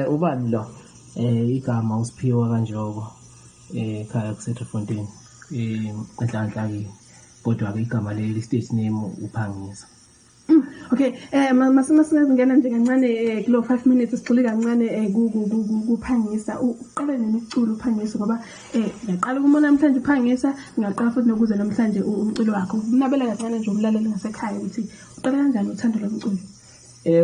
Ubani lo? Igama uSiphiwe kaNjoko. Ekhaya kuseTreffontein. Enhlanhla kodwa ke igama leli stage name uPhangisa. Okay, masingena nje kancane kulo 5 minutes sigxile kancane kuphangisa. Uqale nini ukucula uphangisa ngoba ngiyaqala ukubona namhlanje uphangisa, ngiyaqala futhi nokuze namhlanje umculo wakho. Unabela kancane nje umlaleli ngasekhaya ukuthi uqale kanjani uthando lomculo?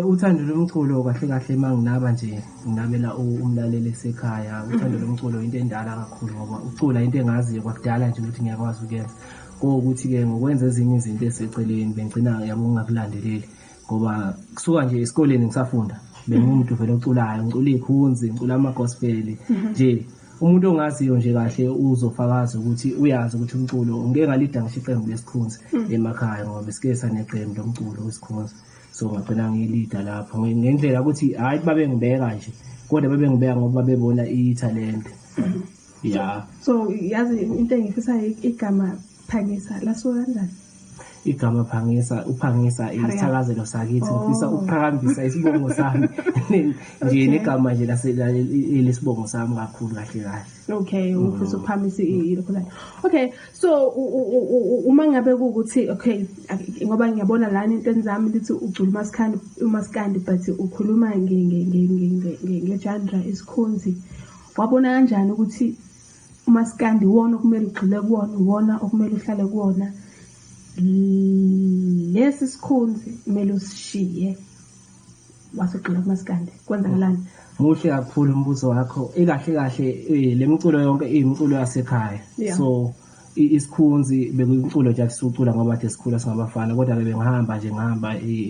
Uthando lomculo kahle manginaba nje nginabela umlaleli esekhaya. Uthando lomculo into endala kakhulu ngoba ucula into engaziyo kwakudala nje ukuthi ngiyakwazi ukuyenza. Ukuthi ke ngokwenza ezinye izinto eseceleni bengcina yabo ngingakulandeleli ngoba kusuka nje esikoleni ngisafunda bengumuntu vele oculayo, ngicula ikhunzi, ngicula ama-gospel nje. Umuntu ongaziyo nje kahle uzofakaza ukuthi uyazi ukuthi umculo ngeke ngalida ngisho iqembu lesikhunzi emakhaya ngoba besike saneqembu lomculo wesikhunzi. So ngagcina ngilida lapho ngendlela ukuthi hayi babe ngibeka nje kodwa babe ngibeka ngoba bebona i-talent. Yeah. So yazi into engifisa igama Phangisa laso kanjani? Igama Phangisa, uPhangisa isithakazelo sakithi ngifisa ukuqhakambisa isibongo sami nje negama nje lesibongo sami kakhulu kahle. Okay, ufisa ukuphamisa ilokho la. Okay, so uma ngabe ukuthi okay ngoba ngiyabona lana into enzami lithi ucula umaskandi but ukhuluma ngegenre isikhonzi. Wabona kanjani ukuthi umaskandi wona okumele ugxile kuwona, wona okumele uhlale kuwona, lesi sikhonzi kumele usishiye wasugxila kumaskandi? Kwenzakalani? Muhle kakhulu umbuzo wakho. Kahle lemculo yonke imculo yasekhaya. So isikhonzi bekuyiculo nje sisucula ngoba bathe sikhula singabafana kodwa bengihamba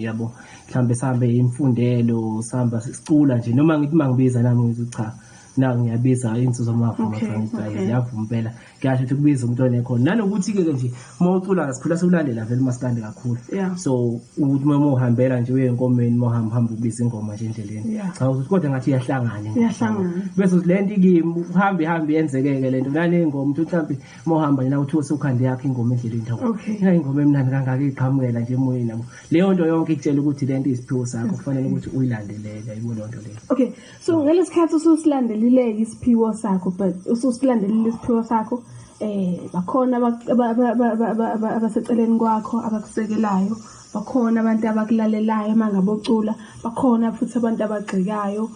yabo mhlambe sihambe imfundelo sihamba sicula nje noma ngithi mangibiza nami ngithi cha ngiyabiza insizwa zamafu ngiyavuma impela kahle ukuthi kubiza umuntu onekhona nanokuthi ke nje mawucula ngasikhula sikulandela vele umaskandi kakhulu. So ukuthi uma uhambela nje uye enkomeni mohamba ubiza ingoma nje endleleni cha ukuthi kodwa ngathi iyahlangana bese lento ikimi uhambe yenzekeke lento nale ngoma umuntu mhlambe mohamba nje uthi usukhande yakhe ingoma endleleni thawo ingoma emnandi kangaka iqhamukela nje emoyeni nabo leyo nto yonke ikutshela ukuthi lento isiphiwo sakho kufanele ukuthi uyilandelele ayibona lonto leyo. Okay, so ngalesikhathi ususilandela isiphiwo sakho but ususilandelela isiphiwo sakho bakhona abaseceleni kwakho abakusekelayo, bakhona abantu abakulalelayo mangabe ucula, bakhona futhi abantu abagxikayo.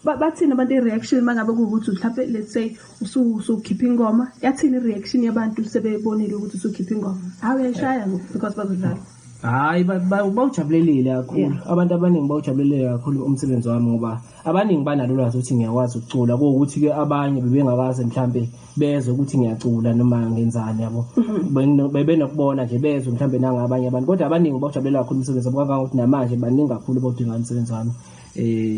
Bathina abantu i-reaction mangabe kuwukuthi mhlawumbe let's say usukhipha ingoma, yathina i-reaction yabantu sebebonile ukuthi usukhipha ingoma? Hawu uyashaya because bazodlala. Hayi bawujabulelile kakhulu. Abantu abaningi bawujabulelile kakhulu umsebenzi wami ngoba abaningi banalo lwazi ukuthi ngiyakwazi ukucula ukuthi ke abanye bebengakaze mhlambe bezwe ukuthi ngiyacula noma ngenzani yabo. Bebenokubona nje bezwe mhlambe nangabanye abantu kodwa abaningi bawujabulela kakhulu umsebenzi wami kangangokuthi namanje baningi kakhulu bawudinga umsebenzi wami.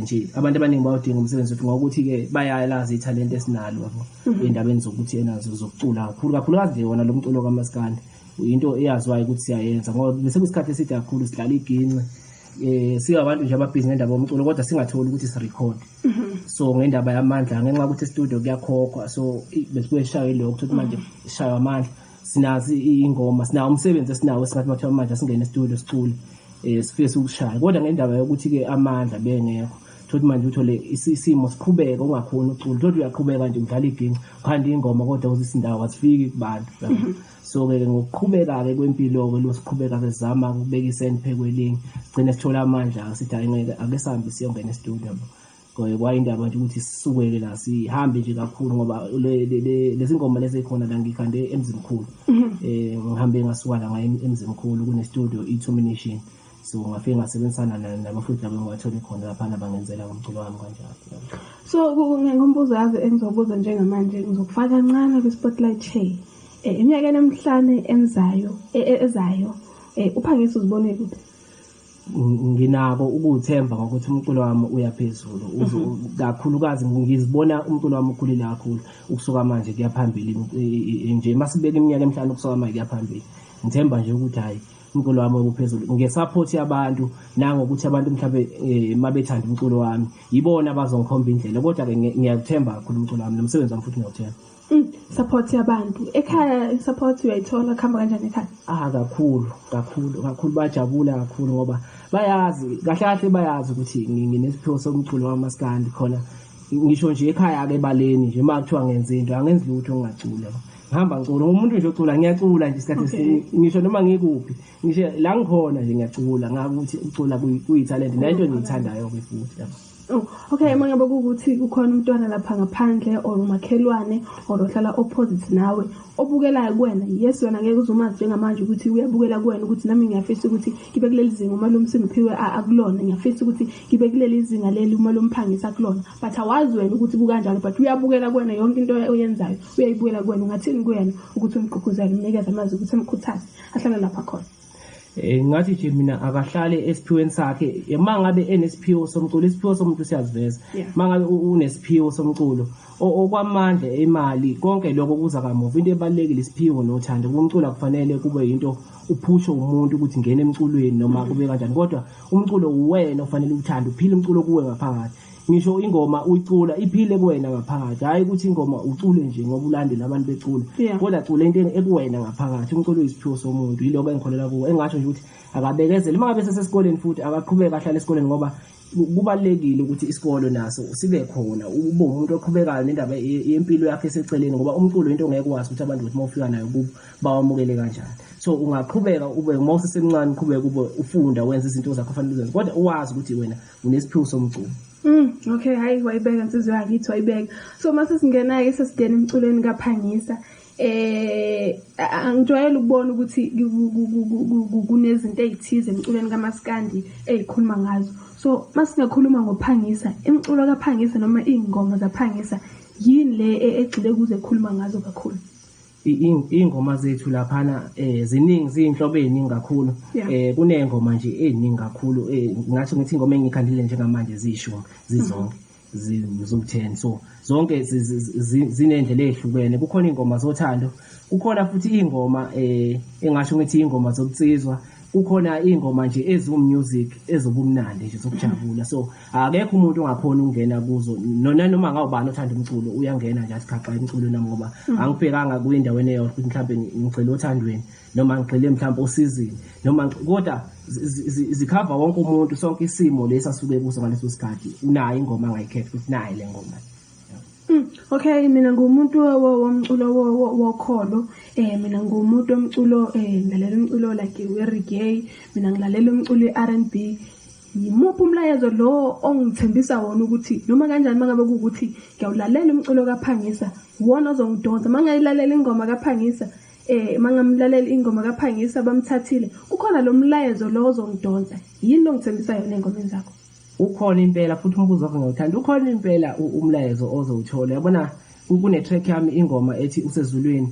Nje abantu abaningi bawudinga umsebenzi wethu ngokuthi ke bayalazi italent esinalo yabo endabeni zokuthi enazo zokucula kakhulu kazi wona lo mculo kaMaskandi into eyaziwayo ukuthi siyayenza ngoba bese kusikhathi eside kakhulu sidlala iginqe singabantu nje ababhizi ngendaba yomculo kodwa singatholi ukuthi sirecord. So ngendaba yamandla ngenxa ukuthi studio kuyakhokhwa so bese shaya lokho ukuthi manje shaya amandla sinazi ingoma sinawo umsebenzi esinawo esingathi mathiwa manje singene studio sicule sifisa ukushaya kodwa ngendaba yokuthi ke amandla bengekho thothi manje uthole isimo siqhubeka ungakhona ucula thothi uyaqhubeka nje udlala iginqe ukhanda ingoma kodwa uzisindawo asifiki kubantu. So ke ngokuqhubeka ke kwempilo ke losiqhubeka ke sizama ukubeka isendiphe kwelinye sigcine sithola amandla sithi ayingeke ake sihambe siyongena e-studio kwayindaba nje ukuthi sisukele la sihambe nje kakhulu ngoba lezi ngoma lezi ekhona la ngikhande emzimkhulu ngihambe ngasuka la ngaye emzimkhulu kune studio i-Termination. So ngafika ngasebenzisana nabafundi labo ngiwathole khona lapha bangenzela ngomculo wami kanjalo. So ngombuzo yazi engizobuza njengamanje ngizokufaka kancane ku-spotlight chair. Iminyaka emihlanu ezayo uPhangisa uzibone kuphi? Nginako ukuthemba ngokuthi umculo wami uyaphezulu kakhulukazi ngizibona umculo wami ukhulile kakhulu ukusuka manje kuya phambili nje masibeka iminyaka emihlanu ukusuka manje kuya phambili ngithemba nje ukuthi hayi umculo wami uphezulu ngesupport yabantu nangokuthi abantu mhlawumbe mabethanda umculo wami yibona abazongikhomba indlela kodwa ke ngiyathemba kakhulu umculo wami nomsebenzi wami futhi ngiyawuthemba. Support yabantu ekhaya, support uyayithola khamba kanjani ekhaya? Kakhulu bajabula kakhulu ngoba bayazi kahle bayazi ukuthi nginesiphiwo somculo wamaskandi khona ngisho nje ekhaya ke baleni nje makuthiwa ngenze into angenzi lutho ngingacula ngihamba ngicula umuntu nje ocula ngiyacula nje isikhathi ngisho noma ngikuphi ngisho la ngikhona nje ngiyacula ngakuthi ucula kuyitalent nento engiyithandayo ke futhi Oh, okay, mangabe ukuthi ukhona umntwana lapha ngaphandle or umakhelwane or ohlala opposite nawe obukelayo kuwena, yes wena ngeke uzumazi njengamanje ukuthi uyabukela kuwena ukuthi nami ngiyafisa ukuthi ngibe kuleli zinga uma lo Msimphiwe akulona, ngiyafisa ukuthi ngibe kuleli zinga leli uma lo Mphangisa akulona, but awazi wena ukuthi kukanjalo, but uyabukela kuwena yonke into oyenzayo uyayibukela kuwena. Ungathini kuyena ukuthi umgqugquzele umnikeze amazwi ukuthi amkhuthaze ahlale lapha khona? Ngathi nje mina akahlale esiphiweni sakhe mangabe enesiphiwo somculo. Isiphiwo somuntu siyaziveza mangabe unesiphiwo somculo okwamandla imali konke lokho kuza kamuva. Into ebalekile isiphiwo nothando. Umculo kufanele kube into uphusho umuntu ukuthi ngene emculweni noma kube kanjani, kodwa umculo uwena ofanele uthande uphile umculo kuwe ngaphakathi. Ngisho ingoma uyicula iphile kuwena ngaphakathi, hayi ukuthi ingoma ucule nje ngoba ulandela abantu becula, kodwa cula into ekuwena ngaphakathi. Umculo uyisiphiwo somuntu, yiloko engikholela kuwo. Engasho nje ukuthi akabekezele mangabe sesesikoleni futhi akaqhubeka ahlale esikoleni ngoba kubalekile ukuthi isikolo naso sibe khona ube umuntu oqhubekayo nendaba yempilo yakhe eseceleni, ngoba umculo into ongeke wazi ukuthi abantu ukuthi mawufika nayo kubo bawamukele kanjani. So ungaqhubeka ube mawusesemncane uqhubeka ube ufunda wenza izinto zakho kufanele uzenze, kodwa uwazi ukuthi wena unesiphiwo somculo. Okay, hayi wayibeka insizwe yakithi wayibeka. So mase singena ke sesigena emculweni kaPhangisa, angijwayele ukubona ukuthi kunezinto ezithize emculweni kaMaskandi ezikhuluma ngazo. So masingakhuluma ngoPhangisa, imculo kaPhangisa noma ingoma zaPhangisa yini le egcile kuze ekhuluma ngazo kakhulu? Ingoma zethu laphana ziningi ziyinhlobo eziningi kakhulu. Kunengoma nje eziningi kakhulu, ngathi ngithi ingoma engikhandile njengamanje zishumi zizonke zizu-10. So zonke zinendlela ezihlukene. Kukhona ingoma zothando, kukhona futhi ingoma engasho ngithi ingoma zokutsizwa, kukhona ingoma nje ezimusic ezobumnandi nje zokujabula. So akekho umuntu ongakhona ukungena kuzo, noma ngawubani othanda umculo uyangena nje asikhaxa umculo nami, ngoba angibhekanga kuyindaweni eyodwa ukuthi mhlambe ngicela othandweni noma ngicela mhlambe osizini noma, kodwa zikhava wonke umuntu, sonke isimo lesasuke kuso ngaleso sikhathi unayo ingoma angayikhetha ukuthi nayi le ngoma. Okay, mina ngumuntu womculo wokholo, mina ngumuntu womculo ngilalela umculo like we-reggae, mina ngilalela umculo we-R&B. Yimuphi umlayezo lo ongithembisa wona ukuthi noma kanjani mangabe ukuthi ngiyawulalela umculo kaPhangisa wona ozongidonsa? Mangayilalela ingoma kaPhangisa, mangamlalela ingoma kaPhangisa bamthathile, kukhona lo mlayezo lo ozongidonsa. Yini lo ngithembisa yona engomeni zakho? Ukhona impela futhi umbuzo wakho ngiyawuthanda. Ukhona impela umlayezo ozowuthola. Yabona kune track yami ingoma ethi usezulwini.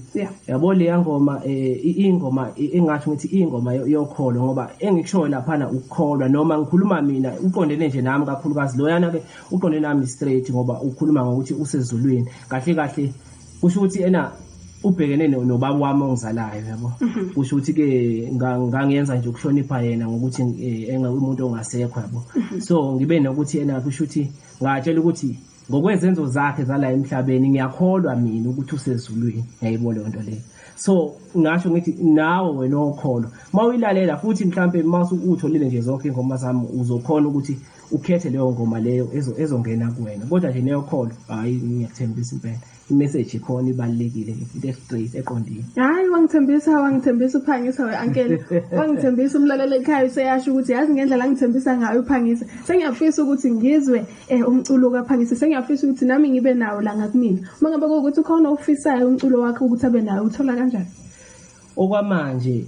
Yabo le ngoma ingoma engasho ngithi ingoma yokholo, ngoba engikushoyo laphana ukukholwa noma ngikhuluma mina uqondene nje nami kakhulukazi. Loyana ke uqondene nami straight ngoba ukhuluma ngokuthi usezulwini. Kahle kusho ukuthi ena ubhekene nobaba wami ongizalayo, yabo. Kusho ukuthi ke ngangenza nje ukuhlonipha yena ngokuthi umuntu ongasekho, yabo. So ngibe nokuthi ena kusho ukuthi ngatshela ukuthi ngokwezenzo zakhe zala emhlabeni ngiyakholwa mina ukuthi usezulwini. Ngiyayibona lento leyo. So ngasho ngithi nawe wena okholwa mawuyilalela futhi mhlambe mase utholile nje zonke ingoma zami uzokhona ukuthi ukhethe leyo ngoma leyo ezongena kuwena, kodwa nje neyokholo hayi ngiyakuthembisa impela imessage ikhona ibalekile into straight eqondile. Hayi wangithembisa uPhangisa we-uncle, wangithembisa umlaleli ekhaya useyasho ukuthi yazi ngendlela ngithembisa ngayo uPhangisa sengiyafisa ukuthi ngizwe umculo kaPhangisa, sengiyafisa ukuthi nami ngibe nawo la ngakumina. Mangabe ukuthi ukhona ufisayo umculo wakhe ukuthi abe nawo, uthola kanjani? Okwamanje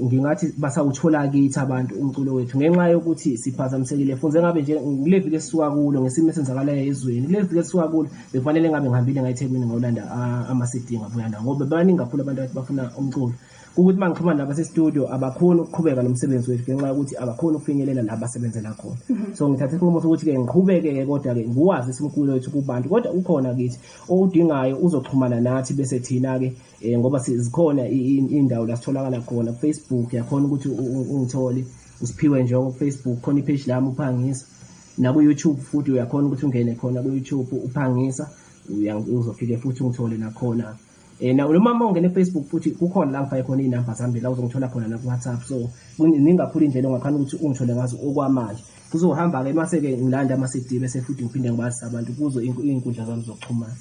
ngingathi basawuthola kithi abantu umculo wethu ngenxa yokuthi siphazamisekile. Funze ngabe nje ngilevike esisuka kulo ngesimo esenzakalayo ezweni, levike esisuka kulo befanele ngabe ngihambile ngayiThekwini ngolanda ama-CD ngabuya ndawo, ngoba baningi kakhulu abantu abathi bafuna umculo. Ukuthi mangixhuma nabase-studio abakhona ukuqhubeka nomsebenzi wethu ngenxa yokuthi abakhona ukufinyelela la basebenzela khona. So ngithatha isinqumo sokuthi ke ngiqhubeke-ke, kodwa-ke ngiwazi isimculo wethu kubantu, kodwa ukhona kithi owudingayo uzoxhumana nathi bese thina-ke ngoba zikhona indawo la sitholakala khona Facebook, yakhona ukuthi ungithole uSiphiwe Njongo Facebook, khona ipage lami uPhangisa, naku YouTube futhi uyakhona ukuthi ungene khona ku YouTube uPhangisa uzofike futhi ungithole nakhona noma ungene Facebook futhi kukhona la ngifake khona inamba zami la uzongithola khona na ku WhatsApp. So ningaphula indlela ongakhana ukuthi ungithole ngazo okwamanje. Kuzohamba ke mase ke ngilanda ama-CD bese futhi ngiphinde ngibazisa abantu kuzo inkundla zami zokuxhumana.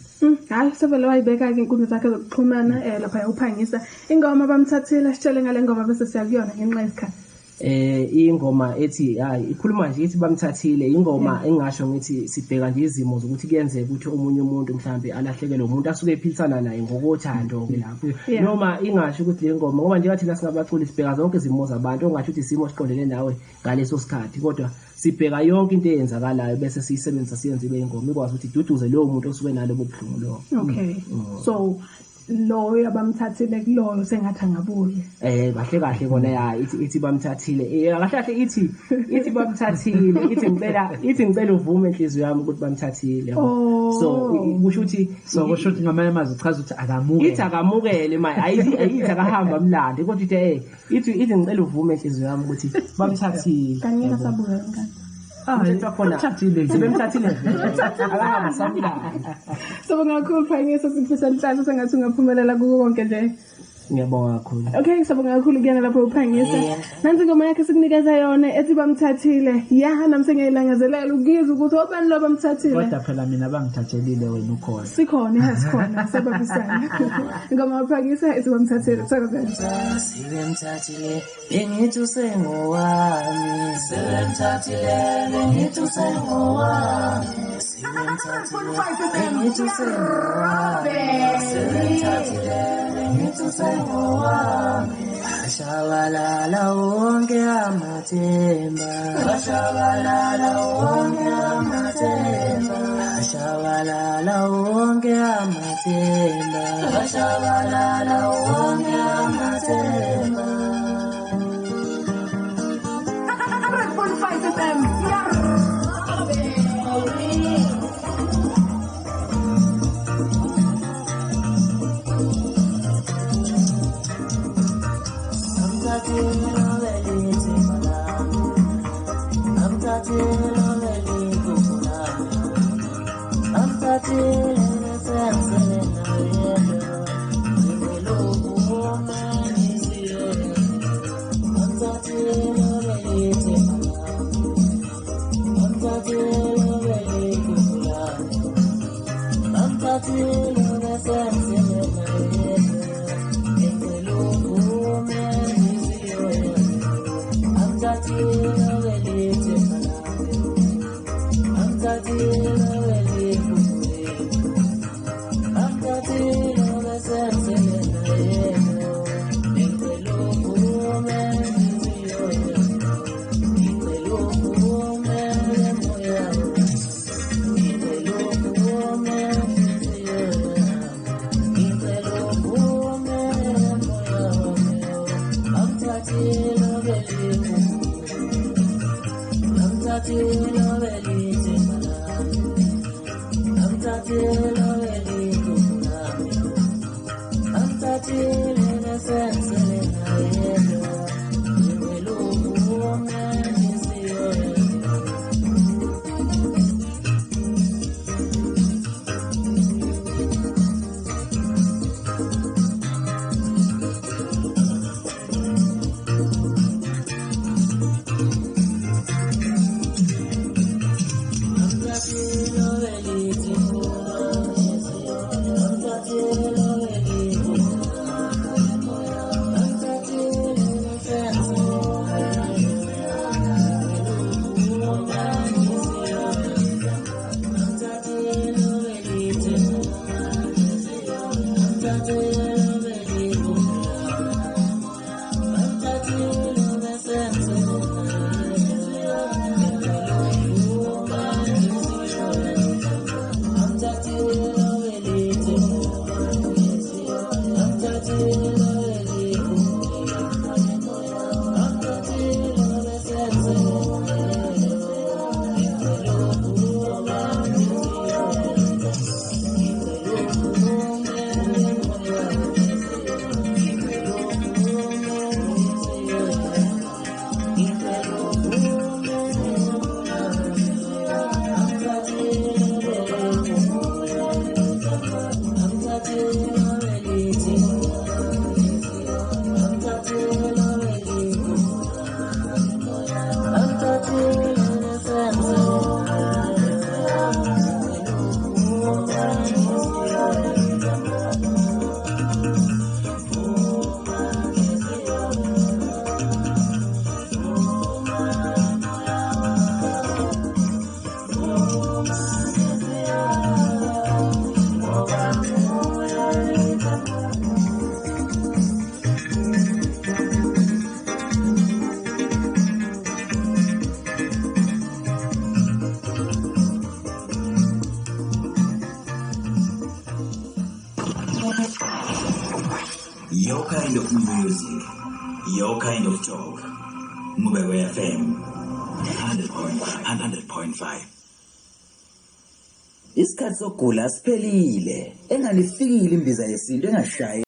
Hayi sevele wayibeka ke inkundla zakhe zokuxhumana lapha uphangisa ingoma bamthathile sitshele ngale ngoma bese siyakuyona ngenxa yesikhathi. Ingoma ethi hayi ikhuluma nje ithi bamthathile ingoma engasho ngithi sibheka nje izimo zokuthi kuyenzeka ukuthi omunye umuntu mhlambe alahlekelwe umuntu asuke ephilisana naye ngokothando ke lapho noma ingasho ukuthi le ngoma ngoba nje kathina singabaculi sibheka zonke izimo zabantu ongasho ukuthi isimo siqondene nawe ngaleso sikhathi kodwa sibheka yonke into eyenzakalayo bese siyisebenzisa siyenze ibe ingoma ikwazi ukuthi iduduze lowo muntu osuke nalo bobuhlungu lo. Okay. So loyo abamthathile kuloyo sengathi angabuye kahle kona ya ithi bamthathile kahle ithi bamthathile ithi ngicela uvume inhliziyo yami ukuthi bamthathile so kusho ukuthi ngamanye amazwi uchaza ukuthi akamukele ithi akamukele ayithi akahamba mlandi kodwa ithi ngicela uvume inhliziyo yami ukuthi bamthathile kanyeka sabuye ngani bamthathile akahamba samlandi. Sabonga kakhulu Phangisa sifisa inhlanhla sengathi ungaphumelela kuko konke nje. Ngiyabonga kakhulu. Okay, sabonga kakhulu kuyena lapho uphangisa. Nansi ingoma yakhe sikunikeza yona ethi bamthathile. Nami sengiyilangazelela ukuzwa ukuthi obani lo bamthathile. Kodwa phela mina bangithathelile wena ukhona. Sikhona sababisana. Ingoma uphangisa ethi bamthathile. Sebemthathile bengithi usengowami. Sebemthathile bengithi usengowami. Sebemthathile bengithi usengowami. Sebemthathile bengithi usengowami. Ashabalala wonke amathemba. Ashabalala wonke amathemba. Ashabalala wonke amathemba. Ashabalala wonke amathemba. kind of music, your kind of talk. Mubebe FM 100.5. Isikhathi sokugula siphelile. Engalifikile imbiza yesinto engashayi